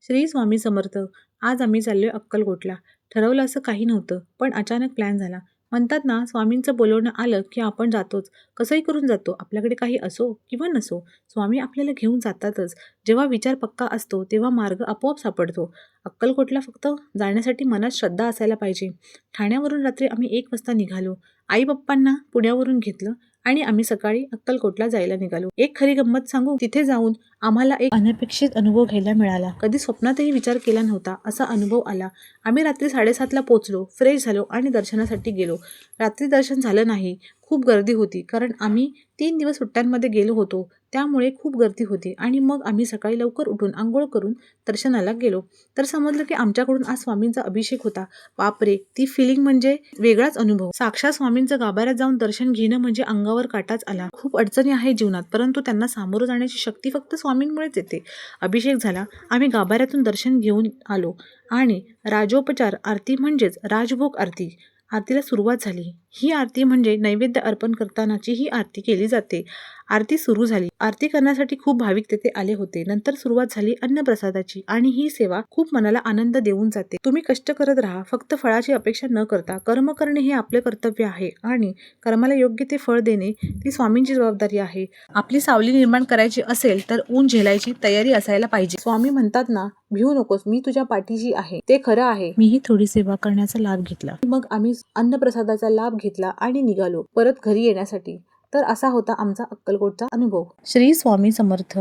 श्री स्वामी समर्थ. आज आम्ही चाललोय अक्कलकोटला. ठरवलं असं काही नव्हतं, पण अचानक प्लॅन झाला. म्हणतात ना, स्वामींचं बोलवणं आलं की आपण जातोच. कसंही करून जातो. आपल्याकडे काही असो किंवा नसो, स्वामी आपल्याला घेऊन जातातच. जेव्हा विचार पक्का असतो, तेव्हा मार्ग आपोआप सापडतो. अक्कलकोटला फक्त जाण्यासाठी मनात श्रद्धा असायला पाहिजे. ठाण्यावरून रात्री आम्ही 1 वाजता निघालो. आई-पप्पांना पुण्यावरून घेतलं आणि आम्ही सकाळी अक्कलकोटला जायला निघालो. एक खरी गंमत सांगू, तिथे जाऊन आम्हाला एक अनपेक्षित अनुभव घ्यायला मिळाला. कधी स्वप्नातही विचार केला नव्हता असा अनुभव आला. आम्ही रात्री 7:30ला पोहोचलो, फ्रेश झालो आणि दर्शनासाठी गेलो. रात्री दर्शन झालं नाही. खूप गर्दी होती, कारण आम्ही 3 दिवस सुट्ट्यांमध्ये गेलो होतो, त्यामुळे खूप गर्दी होती. आणि मग आम्ही सकाळी लवकर उठून अंघोळ करून दर्शनाला गेलो, तर समजलं की आमच्याकडून आज स्वामींचा अभिषेक होता. बापरे, ती फिलिंग म्हणजे वेगळाच अनुभव. साक्षात स्वामींचं गाभाऱ्यात जाऊन दर्शन घेणं म्हणजे अंगावर काटाच आला. खूप अडचणी आहे जीवनात, परंतु त्यांना सामोरं जाण्याची शक्ती फक्त स्वामींमुळेच येते. अभिषेक झाला, आम्ही गाभाऱ्यातून दर्शन घेऊन आलो आणि राजोपचार आरती म्हणजेच राजभोग आरती, आरतीला सुरुवात झाली. ही आरती म्हणजे नैवेद्य अर्पण करतानाची ही आरती केली जाते. आरती सुरू झाली. आरती करण्यासाठी खूप भाविक तेथे आले होते. नंतर सुरुवात झाली अन्नप्रसादाची आणि ही सेवा खूप मनाला आनंद देऊन जाते. तुम्ही कष्ट करत राहा, फक्त फळाची अपेक्षा न करता. कर्म करणे हे आपले कर्तव्य आहे आणि कर्माला योग्य ते फळ देणे ती स्वामींची जबाबदारी आहे. आपली सावली निर्माण करायची असेल तर ऊन झेलायची तयारी असायला पाहिजे. स्वामी म्हणतात ना, भिवू नकोस, मी तुझ्या पाठीशी आहे. ते खरं आहे. मीही थोडी सेवा करण्याचा लाभ घेतला. मग आम्ही अन्नप्रसादाचा लाभ घेतला आणि निघालो परत घरी येण्यासाठी. तर असा होता आमचा अक्कलकोटचा अनुभव. श्री स्वामी समर्थ.